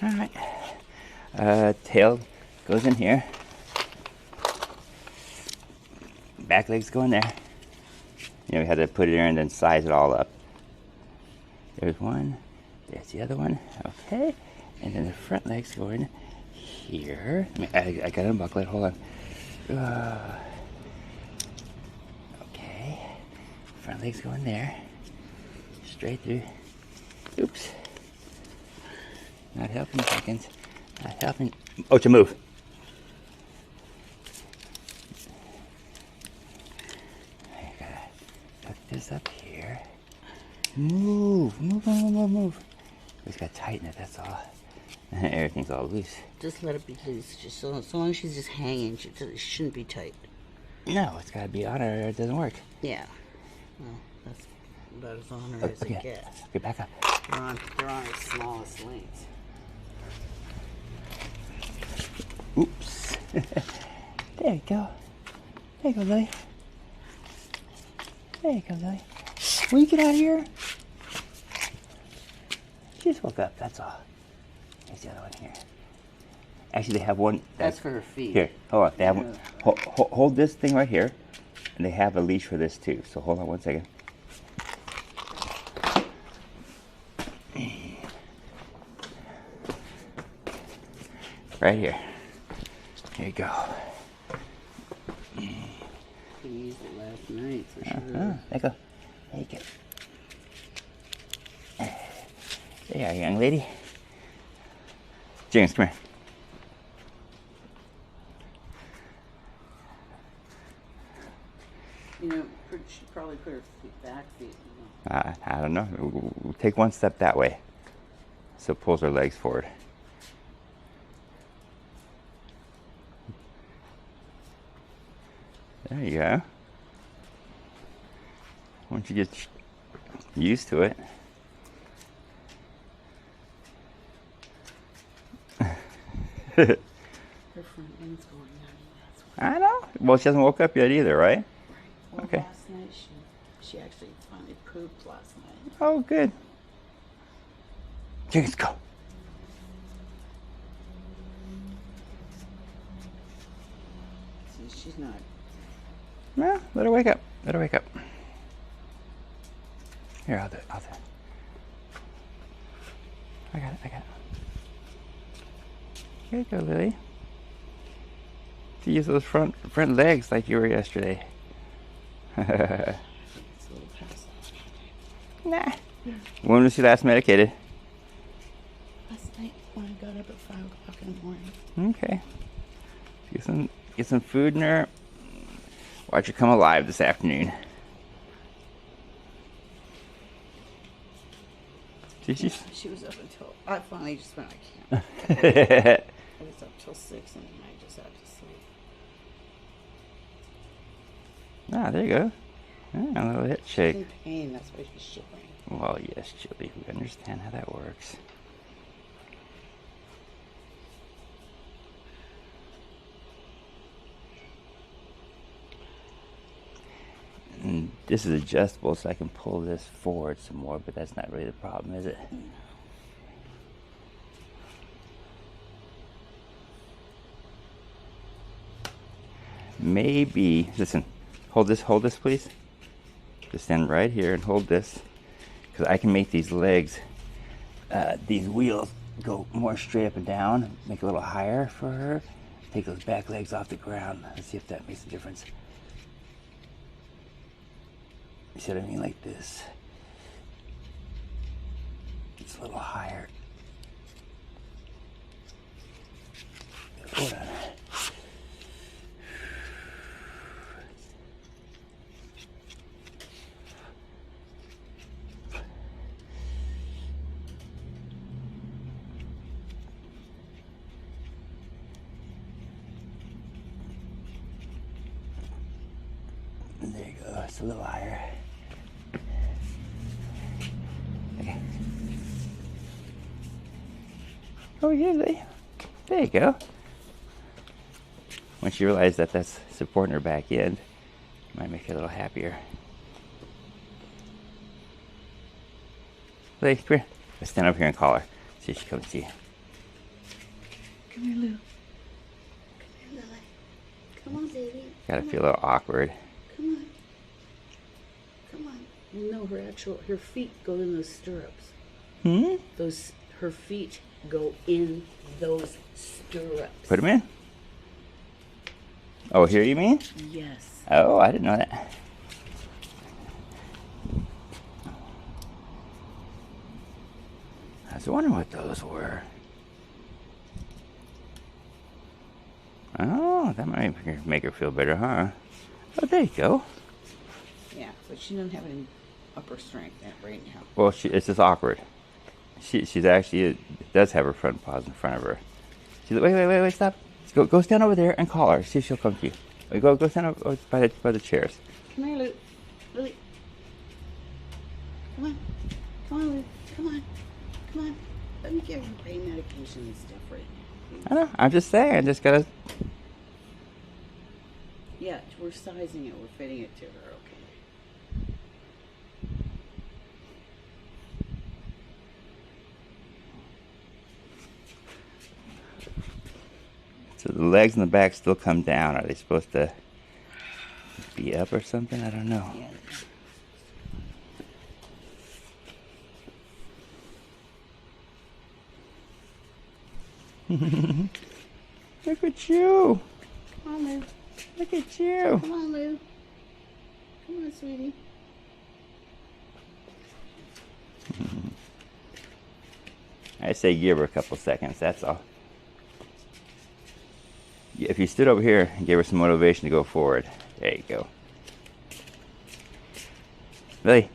Alright. Tail goes in here. Back legs go in there. You know, we had to put it in and then size it all up. There's one. There's the other one. Okay. And then the front legs go in here. I gotta unbuckle it. Hold on. Okay. Front legs go in there. Straight through. Oops. Not helping seconds. Not helping. Oh, to move. I gotta hook this up here. Move. We just gotta tighten it, that's all. Everything's all loose. Just let it be loose. Just so long as she's just hanging, it shouldn't be tight. No, it's gotta be on her or it doesn't work. Yeah. Well, that's about as on her as it gets. Okay, back up. They're on her smallest lengths. Oops. There you go. There you go, Lily. There you go, Lily. Will you get out of here? She just woke up, that's all. There's the other one here. Actually, they have one. That's for her feet. Here, hold on. They have one. Hold this thing right here. And they have a leash for this too. So hold on one second. Right here. Here you go. He used it last night for sure. There you go. There you go. There you are, young lady. James, come here. You know, she probably put her back feet. You know. I don't know. We'll take one step that way. So it pulls her legs forward. There you go. Once you get used to it. Her front end's going down. I know. Well, she hasn't woke up yet either, right? Well, Okay. last night she actually finally pooped last night. Oh, good. Let's go. See, she's not. Well, let her wake up. Let her wake up. Here, I'll do it. I got it. Here you go, Lily. To use those front legs like you were yesterday. It's a little past. Nah. When was she last medicated? Last night when I got up at 5 o'clock in the morning. Okay. Get some food in her. Watch her come alive this afternoon. She was up until I finally just went. I can't. I was up till 6 and then I just had to sleep. Ah, there you go. Ah, a little hip shake. She's in pain. That's why she's shivering. Well, yes, Julie. We understand how that works. And this is adjustable, so I can pull this forward some more, but that's not really the problem, is it? Maybe, listen, hold this please. Just stand right here and hold this, because I can make these legs, these wheels go more straight up and down, make it a little higher for her. Take those back legs off the ground. Let's see if that makes a difference. You see what I mean? Like this. It's a little higher. Hold on. There you go. It's a little higher. Okay. Oh, yeah, there you go. Once you realize that that's supporting her back end, it might make her a little happier. Lily, come here. Let's stand up here and call her. See if she comes to you. Come here, Lou. Come here, Lily. Come on, baby. Gotta feel a little awkward. Come on. Come on. No, her feet go in those stirrups. Hmm? Her feet go in those stirrups. Put them in? Oh, here you mean? Yes. Oh, I didn't know that. I was wondering what those were. Oh, that might make her feel better, huh? Oh, there you go. Yeah, but she doesn't have any upper strength right now. Well, it's just awkward. She's actually, it does have her front paws in front of her. She's like, wait, stop. Go stand over there and call her. See if she'll come to you. Go stand over by the chairs. Come here, Lou. Lily. Come on. Come on, Lou. Come on. Come on. Let me give her pain medication and stuff right now. I know. I'm just saying. I just gotta. Yeah, we're sizing it. We're fitting it to her, okay? So the legs and the back still come down. Are they supposed to be up or something? I don't know. Yeah. Look at you. Come on, Lou. Look at you. Come on, Lou. Come on, sweetie. I say give her a couple seconds. That's all. If you stood over here and gave her some motivation to go forward. There you go. Lily.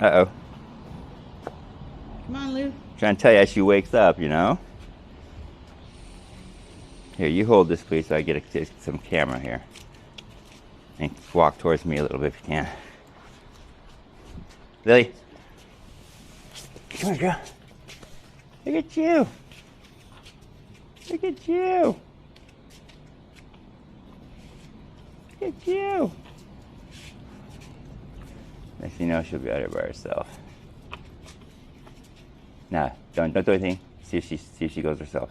Uh-oh. Come on, Lou. Trying to tell you as she wakes up, you know? Here, you hold this, please, so I get some camera here. And walk towards me a little bit if you can. Lily. Come on, girl. Look at you. Look at you. Look at you. Next thing you know, she'll be out here by herself. Nah, don't do anything. See if she goes herself.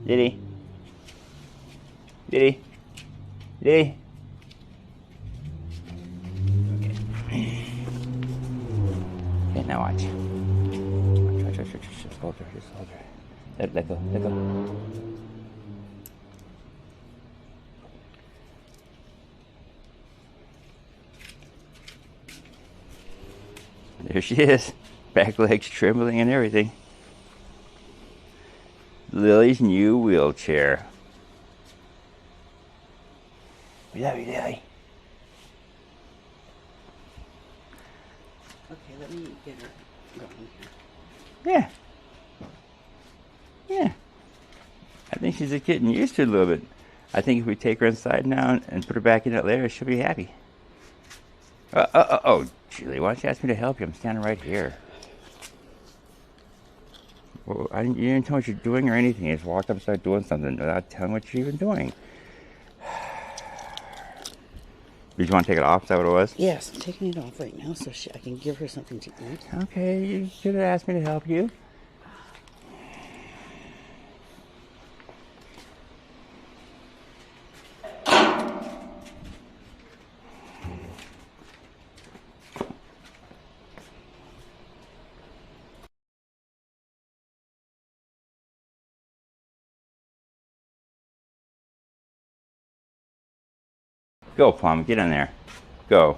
Lily. Lily. Lily. Okay, now watch. Watch. Just hold her. Let go. There she is. Back legs trembling and everything. Lily's new wheelchair. We love you, Lily. Okay, let me get her going here. Yeah. I think she's getting used to it a little bit. I think if we take her inside now and put her back in it later, she'll be happy. Oh, Julie, why don't you ask me to help you? I'm standing right here. Well, you didn't tell me what you're doing or anything. You just walked up and started doing something without telling what you're even doing. Did you want to take it off? Is that what it was? Yes, I'm taking it off right now so I can give her something to eat. Okay, you should have asked me to help you. Go, Plum, get in there. Go.